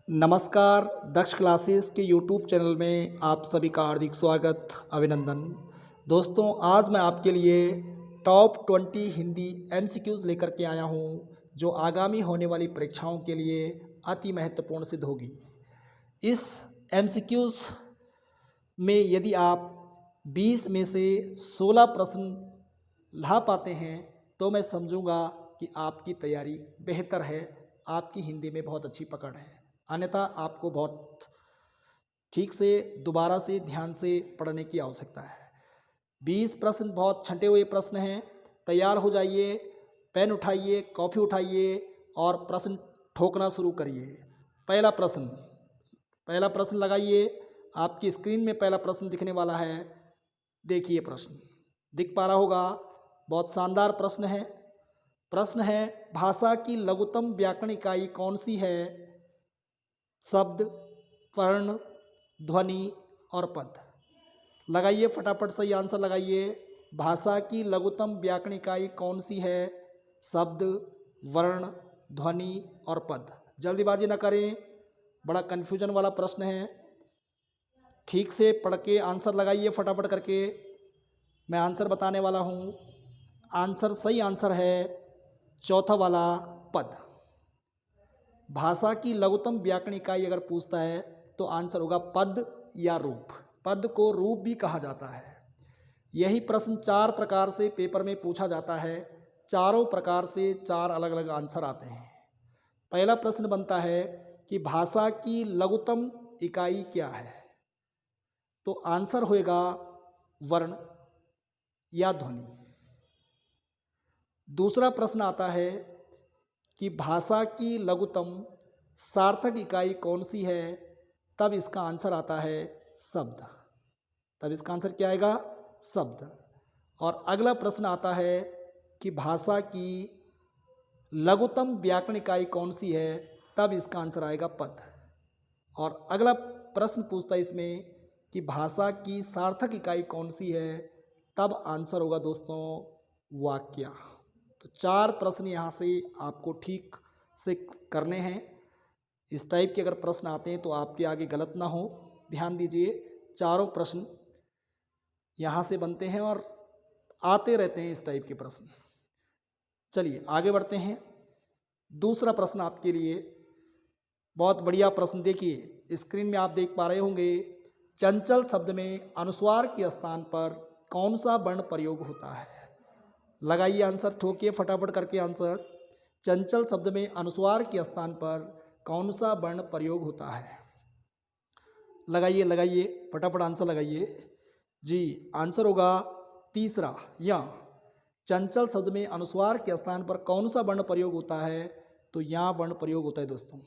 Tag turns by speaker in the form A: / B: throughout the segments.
A: नमस्कार, दक्ष क्लासेस के YouTube channel में आप सभी का हार्दिक स्वागत, अभिनंदन। दोस्तों, आज मैं आपके लिए टॉप 20 हिंदी एमसीक्यूज़ लेकर के आया हूं, जो आगामी होने वाली परीक्षाओं के लिए अति महत्वपूर्ण सिद्ध होगी। इस एमसीक्यूज़ में यदि आप 20 में से 16 प्रश्न ला पाते हैं, तो मैं समझूंगा कि आपकी तैयारी बेहतर है, आपकी हिंदी में बहुत अच्छी पकड़ है। अन्यथा आपको बहुत ठीक से दोबारा से ध्यान से पढ़ने की आवश्यकता है। 20 प्रश्न बहुत छंटे हुए प्रश्न हैं। तैयार हो जाइए, पेन उठाइए, कॉपी उठाइए और प्रश्न ठोकना शुरू करिए। पहला प्रश्न लगाइए। आपकी स्क्रीन में पहला प्रश्न दिखने वाला है। देखिए, प्रश्न दिख पा रहा होगा। बहुत शानदार प्रश्न है। प्रश्न है, भाषा की लघुत्तम व्याकरण इकाई कौन सी है? शब्द, वर्ण, ध्वनि और पद। लगाइए, फटाफट सही आंसर लगाइए। भाषा की लघुत्तम व्याकरण इकाई कौन सी है? शब्द, वर्ण, ध्वनि और पद। जल्दीबाजी न करें, बड़ा कन्फ्यूजन वाला प्रश्न है। ठीक से पढ़ के आंसर लगाइए फटाफट करके। मैं आंसर बताने वाला हूँ। सही आंसर है चौथा वाला, पद। भाषा की लघुत्तम व्याकरण इकाई अगर पूछता है तो आंसर होगा पद या रूप। पद को रूप भी कहा जाता है। यही प्रश्न 4 प्रकार से पेपर में पूछा जाता है। चारों प्रकार से 4 अलग अलग आंसर आते हैं। पहला प्रश्न बनता है कि भाषा की लघुत्तम इकाई क्या है? तो आंसर होएगा वर्ण या ध्वनि। दूसरा प्रश्न आता है कि भाषा की लघुत्तम सार्थक इकाई कौन सी है? तब इसका आंसर आता है शब्द। तब इसका आंसर क्या आएगा? शब्द। और अगला प्रश्न आता है कि भाषा की लघुत्तम व्याकरण इकाई कौन सी है? तब इसका आंसर आएगा पद। और अगला प्रश्न पूछता है इसमें कि भाषा की सार्थक इकाई कौन सी है? तब आंसर होगा दोस्तों वाक्य। तो 4 प्रश्न यहाँ से आपको ठीक से करने हैं। इस टाइप के अगर प्रश्न आते हैं तो आपके आगे गलत ना हो, ध्यान दीजिए। चारों प्रश्न यहाँ से बनते हैं और आते रहते हैं इस टाइप के प्रश्न। चलिए आगे बढ़ते हैं। दूसरा प्रश्न आपके लिए बहुत बढ़िया प्रश्न। देखिए, स्क्रीन में आप देख पा रहे होंगे। चंचल शब्द में अनुस्वार के स्थान पर कौन सा वर्ण प्रयोग होता है? लगाइए आंसर, ठोकिए फटाफट करके आंसर। चंचल शब्द में अनुस्वार के स्थान पर कौन सा वर्ण प्रयोग होता है? लगाइए फटाफट आंसर लगाइए जी। आंसर होगा तीसरा, या। चंचल शब्द में अनुस्वार के स्थान पर कौन सा वर्ण प्रयोग होता है? तो यहाँ वर्ण प्रयोग होता है दोस्तों।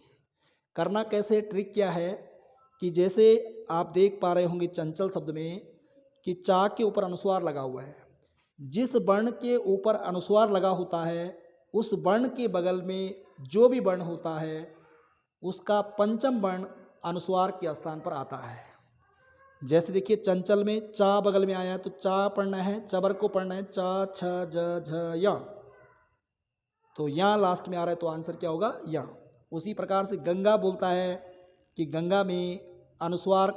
A: करना कैसे, ट्रिक क्या है कि जैसे आप देख पा रहे होंगे चंचल शब्द में कि चा के ऊपर अनुस्वार लगा हुआ है। जिस वर्ण के ऊपर अनुस्वार लगा होता है उस वर्ण के बगल में जो भी वर्ण होता है उसका पंचम वर्ण अनुस्वार के स्थान पर आता है। जैसे देखिए, चंचल में चा बगल में आया तो चा पढ़ना है, चबर को पढ़ना है चा छ ज झ या। तो यहाँ लास्ट में आ रहा है तो आंसर क्या होगा? या। उसी प्रकार से गंगा बोलता है कि गंगा में अनुस्वार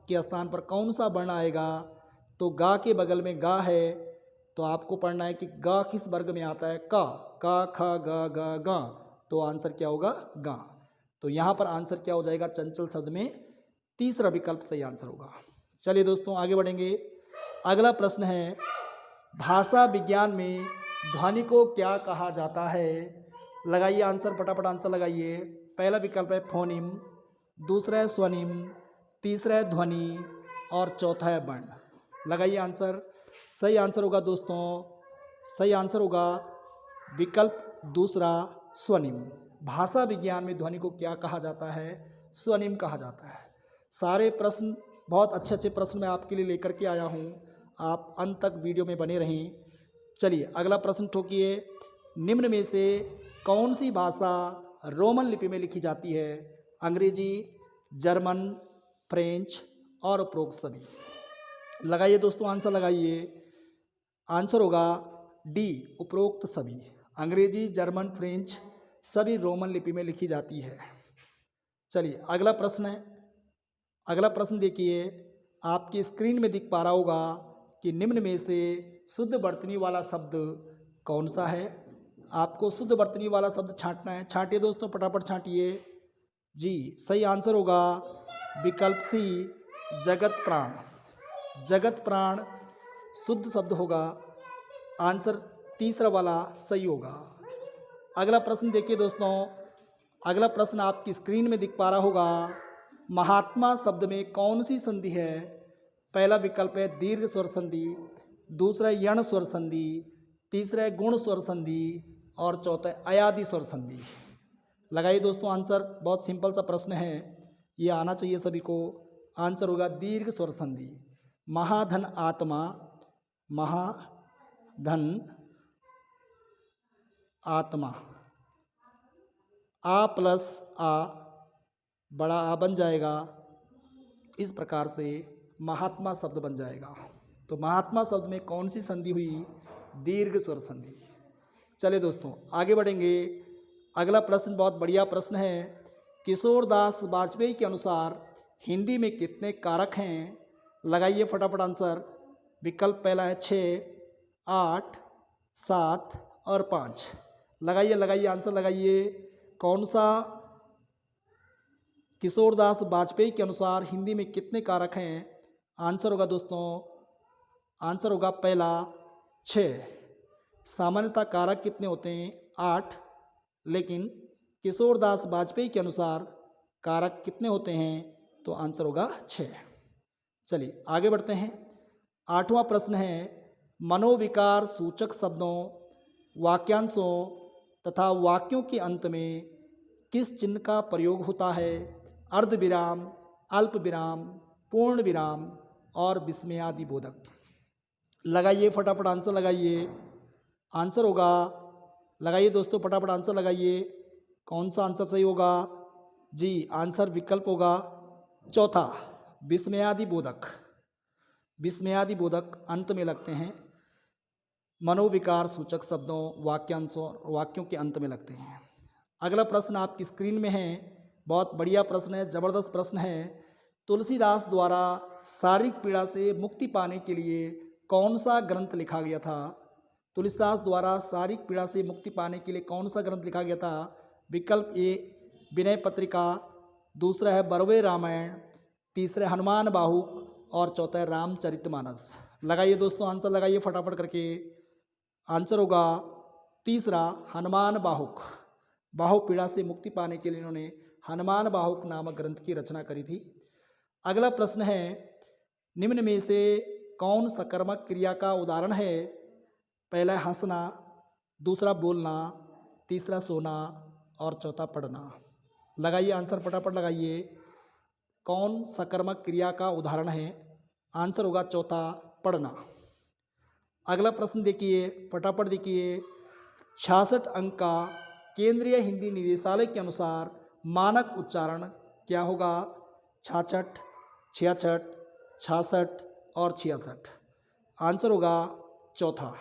A: के स्थान पर कौन सा वर्ण आएगा? तो गा के बगल में गा है तो आपको पढ़ना है कि गा किस वर्ग में आता है? का ख ग ग गा। तो आंसर क्या होगा? गा। तो यहाँ पर आंसर क्या हो जाएगा? चंचल शब्द में तीसरा विकल्प सही आंसर होगा। चलिए दोस्तों आगे बढ़ेंगे। अगला प्रश्न है, भाषा विज्ञान में ध्वनि को क्या कहा जाता है? लगाइए आंसर, फटाफट आंसर लगाइए। पहला विकल्प है फोनिम, दूसरा है स्वनिम, तीसरा है ध्वनि और चौथा है वर्ण। लगाइए आंसर। सही आंसर होगा दोस्तों, सही आंसर होगा विकल्प दूसरा, स्वनिम। भाषा विज्ञान में ध्वनि को क्या कहा जाता है? स्वनिम कहा जाता है। सारे प्रश्न बहुत अच्छे अच्छे प्रश्न मैं आपके लिए लेकर के आया हूँ। आप अंत तक वीडियो में बने रहें। चलिए अगला प्रश्न ठोकिए। निम्न में से कौन सी भाषा रोमन लिपि में लिखी जाती है? अंग्रेजी, जर्मन, फ्रेंच और उपरोक्त सभी। लगाइए दोस्तों आंसर लगाइए। आंसर होगा डी, उपरोक्त सभी। अंग्रेजी, जर्मन, फ्रेंच सभी रोमन लिपि में लिखी जाती है। चलिए अगला प्रश्न है। अगला प्रश्न देखिए, आपकी स्क्रीन में दिख पा रहा होगा कि निम्न में से शुद्ध वर्तनी वाला शब्द कौन सा है। आपको शुद्ध वर्तनी वाला शब्द छांटना है। छांटिए दोस्तों, फटाफट छांटिए। जी, सही आंसर होगा विकल्प सी, जगत प्राण। जगत प्राण शुद्ध शब्द होगा। आंसर तीसरा वाला सही होगा। अगला प्रश्न देखिए दोस्तों, अगला प्रश्न आपकी स्क्रीन में दिख पा रहा होगा। महात्मा शब्द में कौन सी संधि है। पहला विकल्प है दीर्घ स्वर संधि, दूसरा है यण स्वर संधि, तीसरा है गुण स्वर संधि और चौथा है अयादि स्वर संधि। लगाइए दोस्तों आंसर, बहुत सिंपल सा प्रश्न है, ये आना चाहिए सभी को। आंसर होगा दीर्घ स्वर संधि। महाधन आत्मा, महाधन आत्मा, आ प्लस आ, बड़ा आ बन जाएगा। इस प्रकार से महात्मा शब्द बन जाएगा। तो महात्मा शब्द में कौन सी संधि हुई, दीर्घ स्वर संधि। चलिए दोस्तों आगे बढ़ेंगे। अगला प्रश्न बहुत बढ़िया प्रश्न है। किशोरदास वाजपेयी के अनुसार हिंदी में कितने कारक हैं। लगाइए फटाफट आंसर। विकल्प पहला है 6, 8, 7 और 5। लगाइए लगाइए आंसर लगाइए। कौन सा किशोरदास वाजपेयी के अनुसार हिंदी में कितने कारक हैं। आंसर होगा दोस्तों, आंसर होगा पहला 6। सामान्यतः कारक कितने होते हैं, 8, लेकिन किशोरदास वाजपेयी के अनुसार कारक कितने होते हैं, तो आंसर होगा 6। चलिए आगे बढ़ते हैं। 8वां प्रश्न है, मनोविकार सूचक शब्दों, वाक्यांशों तथा वाक्यों के अंत में किस चिन्ह का प्रयोग होता है। अर्ध विराम, अल्प विराम, पूर्ण विराम और विस्मयादि बोधक। लगाइए फटाफट आंसर लगाइए। आंसर होगा, लगाइए दोस्तों फटाफट आंसर लगाइए। कौन सा आंसर सही होगा। जी, आंसर विकल्प होगा चौथा, विस्मयादि बोधक। विस्मयादि बोधक अंत में लगते हैं। मनोविकार सूचक शब्दों, वाक्यांशों और वाक्यों के अंत में लगते हैं। अगला प्रश्न आपकी स्क्रीन में है। बहुत बढ़िया प्रश्न है, ज़बरदस्त प्रश्न है। तुलसीदास द्वारा शारीरिक पीड़ा से मुक्ति पाने के लिए कौन सा ग्रंथ लिखा गया था। तुलसीदास द्वारा शारीरिक पीड़ा से मुक्ति पाने के लिए कौन सा ग्रंथ लिखा गया था। विकल्प ए विनय पत्रिका, दूसरा है बरवे रामायण, तीसरा है हनुमान बाहुक और चौथा है रामचरितमानस। लगाइए दोस्तों आंसर लगाइए फटाफट करके। आंसर होगा तीसरा, हनुमान बाहुक। बाहु पीड़ा से मुक्ति पाने के लिए इन्होंने हनुमान बाहुक नामक ग्रंथ की रचना करी थी। अगला प्रश्न है, निम्न में से कौन सकर्मक क्रिया का उदाहरण है। पहला है हंसना, दूसरा बोलना, तीसरा सोना और चौथा पढ़ना। लगाइए आंसर फटाफट लगाइए। कौन सकर्मक क्रिया का उदाहरण है। आंसर होगा चौथा, पढ़ना। अगला प्रश्न देखिए फटाफट देखिए। 66 अंक का केंद्रीय हिंदी निदेशालय के अनुसार मानक उच्चारण क्या होगा। 66, 66, 66 और 66। आंसर होगा चौथा,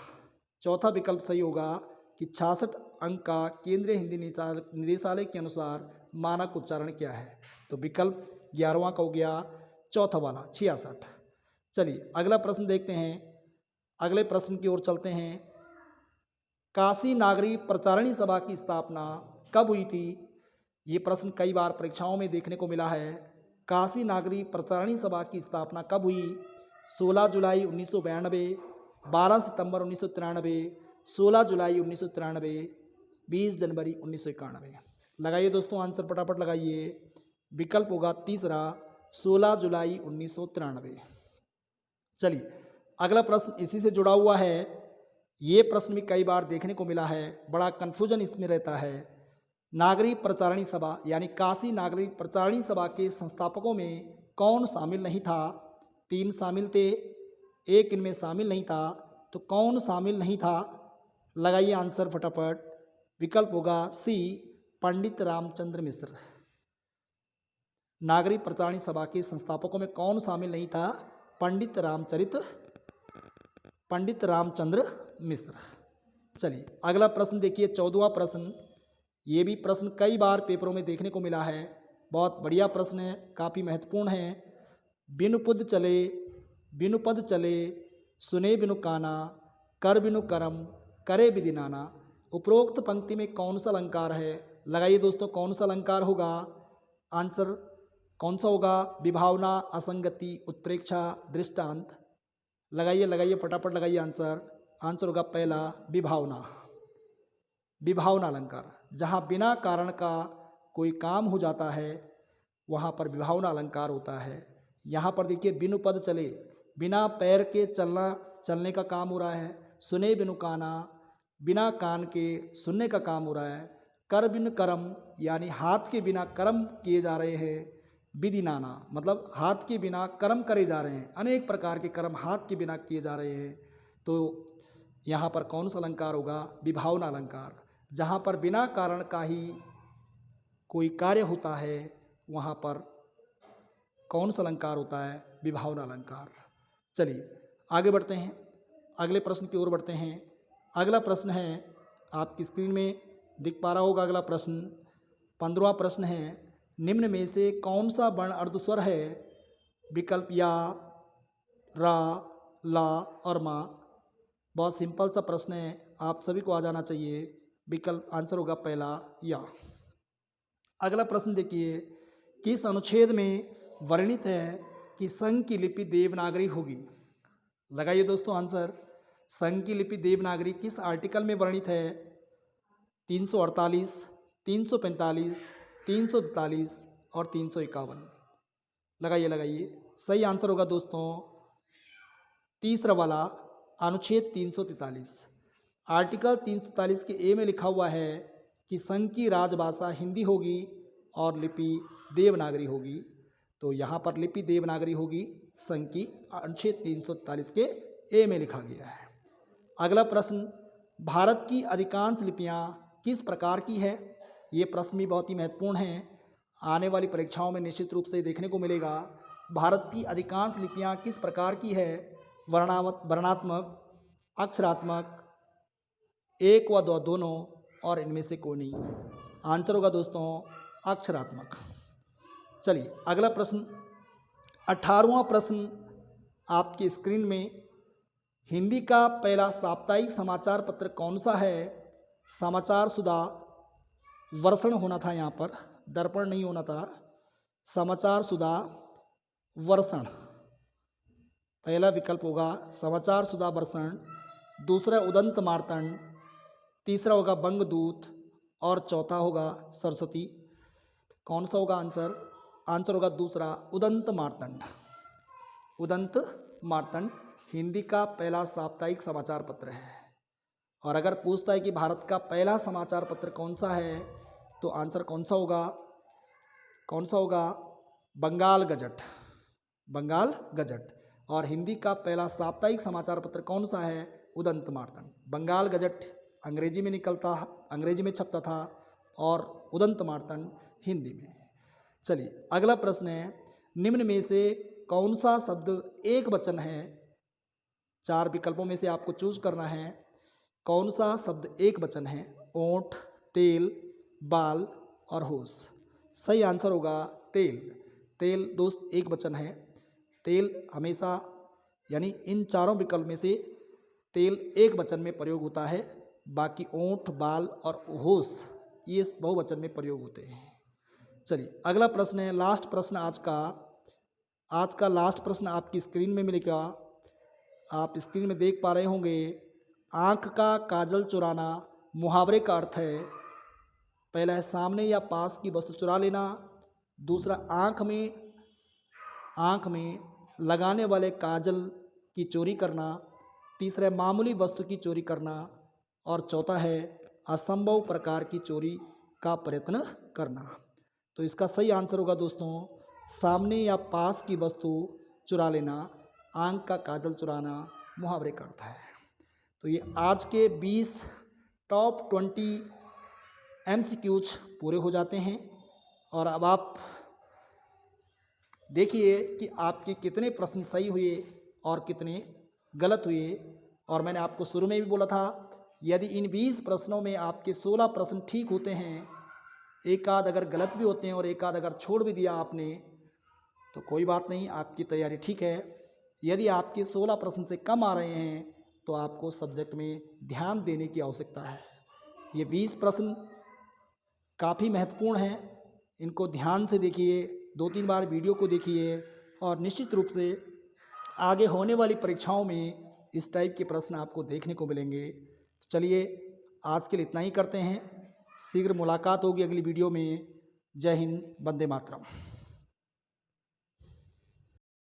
A: चौथा विकल्प सही होगा कि 66 अंक का केंद्रीय हिंदी निदेशालय के अनुसार मानक उच्चारण क्या है। तो विकल्प 11वां का हो गया चौथा वाला, 66। चलिए अगला प्रश्न देखते हैं। अगले प्रश्न की ओर चलते हैं। काशी नागरी प्रचारणी सभा की स्थापना कब हुई थी। ये प्रश्न कई बार परीक्षाओं में देखने को मिला है। काशी नागरी प्रचारणी सभा की स्थापना कब हुई। 16 जुलाई 1992, 12 सितंबर 1993, 16 जुलाई 1993, 20 जनवरी 1991। लगाइए दोस्तों आंसर फटाफट लगाइए। विकल्प होगा तीसरा, 16 जुलाई 1993। चलिए अगला प्रश्न इसी से जुड़ा हुआ है। ये प्रश्न भी कई बार देखने को मिला है, बड़ा कन्फ्यूजन इसमें रहता है। नागरी प्रचारणी सभा यानी काशी नागरी प्रचारणी सभा के संस्थापकों में कौन शामिल नहीं था। 3 शामिल थे, एक इनमें शामिल नहीं था, तो कौन शामिल नहीं था। लगाइए आंसर फटाफट। विकल्प होगा सी, पंडित रामचंद्र मिश्र। नागरी प्रचारणी सभा के संस्थापकों में कौन शामिल नहीं था। पंडित रामचंद्र मिश्र। चलिए अगला प्रश्न देखिए, 14वां प्रश्न। ये भी प्रश्न कई बार पेपरों में देखने को मिला है। बहुत बढ़िया प्रश्न है, काफ़ी महत्वपूर्ण है। बिनु पुद चले, बिनु पद चले, सुने बिनु काना, कर बिनु करम, करे विधि नाना। उपरोक्त पंक्ति में कौन सा अलंकार है? लगाइए दोस्तों, कौन सा अलंकार होगा? आंसर कौन सा होगा? विभावना, असंगति, उत्प्रेक्षा, दृष्टांत। लगाइए लगाइए, फटाफट लगाइए आंसर। आंसर होगा पहला, विभावना। विभावना अलंकार, जहाँ बिना कारण का कोई काम हो जाता है वहाँ पर विभावना अलंकार होता है। यहाँ पर देखिए, बिनु पद चले, बिना पैर के चलने का काम हो रहा है। सुने बिनु काना, बिना कान के सुनने का काम हो रहा है। कर बिनु करम, यानी हाथ के बिना कर्म किए जा रहे हैं। विधि नाना, मतलब हाथ के बिना कर्म करे जा रहे हैं, अनेक प्रकार के कर्म हाथ के बिना किए जा रहे हैं। तो यहाँ पर कौन सा अलंकार होगा? विभावना अलंकार। जहाँ पर बिना कारण का ही कोई कार्य होता है वहाँ पर कौन सा अलंकार होता है? विभावना अलंकार। चलिए आगे बढ़ते हैं, अगले प्रश्न की ओर बढ़ते हैं। अगला प्रश्न है, आपकी स्क्रीन में दिख पा रहा होगा अगला प्रश्न। 15वां प्रश्न है, निम्न में से कौन सा वर्ण अर्धस्वर है? विकल्प या, रा, ला और मा। बहुत सिंपल सा प्रश्न है, आप सभी को आ जाना चाहिए। विकल्प आंसर होगा पहला, या। अगला प्रश्न देखिए, किस अनुच्छेद में वर्णित है कि संघ की लिपि देवनागरी होगी? लगाइए दोस्तों आंसर। संघ की लिपि देवनागरी किस आर्टिकल में वर्णित है? 348, 345, 343 और 351। लगाइए लगाइए, सही आंसर होगा दोस्तों तीसरा वाला, अनुच्छेद 343। आर्टिकल 343 के ए में लिखा हुआ है कि संघ की राजभाषा हिंदी होगी और लिपि देवनागरी होगी। तो यहाँ पर लिपि देवनागरी होगी, संघ की अनुच्छेद 343 के ए में लिखा गया है। अगला प्रश्न, भारत की अधिकांश लिपियाँ किस प्रकार की है? ये प्रश्न भी बहुत ही महत्वपूर्ण है, आने वाली परीक्षाओं में निश्चित रूप से देखने को मिलेगा। भारत की अधिकांश लिपियाँ किस प्रकार की है? वर्णात्मक, अक्षरात्मक, एक व दो दोनों, और इनमें से कोई नहीं। आंसर होगा दोस्तों अक्षरात्मक। चलिए अगला प्रश्न, 18वां प्रश्न आपकी स्क्रीन में, हिंदी का पहला साप्ताहिक समाचार पत्र कौन सा है? समाचार सुधा, वर्षण होना था यहाँ पर, दर्पण नहीं होना था। समाचार सुधा, वर्षण, पहला विकल्प होगा समाचार सुधा वर्षण। दूसरा उदंत मार्तंड, तीसरा होगा बंगदूत और चौथा होगा सरस्वती। कौन सा होगा आंसर? आंसर होगा दूसरा, उदंत मार्तंड। उदंत मार्तंड हिंदी का पहला साप्ताहिक समाचार पत्र है। और अगर पूछता है कि भारत का पहला समाचार पत्र कौन सा है, तो आंसर कौन सा होगा? कौन सा होगा? बंगाल गजट। बंगाल गजट। और हिंदी का पहला साप्ताहिक समाचार पत्र कौन सा है? उदंत मार्तंड। बंगाल गजट अंग्रेजी में अंग्रेजी में छपता था और उदंत मार्तंड हिंदी में। चलिए अगला प्रश्न है, निम्न में से कौन सा शब्द एक वचन है? 4 विकल्पों में से आपको चूज करना है, कौन सा शब्द एक वचन है? ओंठ, तेल, बाल और होश। सही आंसर होगा तेल। तेल दोस्त एक वचन है। तेल हमेशा, यानी इन चारों विकल्प में से तेल एक वचन में प्रयोग होता है, बाकी ओंठ, बाल और होश ये बहुवचन में प्रयोग होते हैं। चलिए अगला प्रश्न है, लास्ट प्रश्न आज का लास्ट प्रश्न आपकी स्क्रीन में मिलेगा। आप स्क्रीन में देख पा रहे होंगे, आँख का काजल चुराना मुहावरे का अर्थ है। पहला है सामने या पास की वस्तु चुरा लेना। दूसरा आँख में लगाने वाले काजल की चोरी करना। तीसरा है मामूली वस्तु की चोरी करना। और चौथा है असंभव प्रकार की चोरी का प्रयत्न करना। तो इसका सही आंसर होगा दोस्तों सामने या पास की वस्तु चुरा लेना, आँख का काजल चुराना मुहावरे का अर्थ है। तो ये आज के 20 टॉप 20 MCQs पूरे हो जाते हैं। और अब आप देखिए कि आपके कितने प्रश्न सही हुए और कितने गलत हुए। और मैंने आपको शुरू में भी बोला था, यदि इन 20 प्रश्नों में आपके 16 प्रश्न ठीक होते हैं एक आध अगर गलत भी होते हैं और एक आध अगर छोड़ भी दिया आपने तो कोई बात नहीं, आपकी तैयारी ठीक है। यदि आपके 16 प्रश्न से कम आ रहे हैं तो आपको सब्जेक्ट में ध्यान देने की आवश्यकता है। ये 20 प्रश्न काफ़ी महत्वपूर्ण हैं, इनको ध्यान से देखिए, 2-3 बार वीडियो को देखिए और निश्चित रूप से आगे होने वाली परीक्षाओं में इस टाइप के प्रश्न आपको देखने को मिलेंगे। तो चलिए आज के लिए इतना ही करते हैं, शीघ्र मुलाकात होगी अगली वीडियो में। जय हिंद, वंदे मातरम।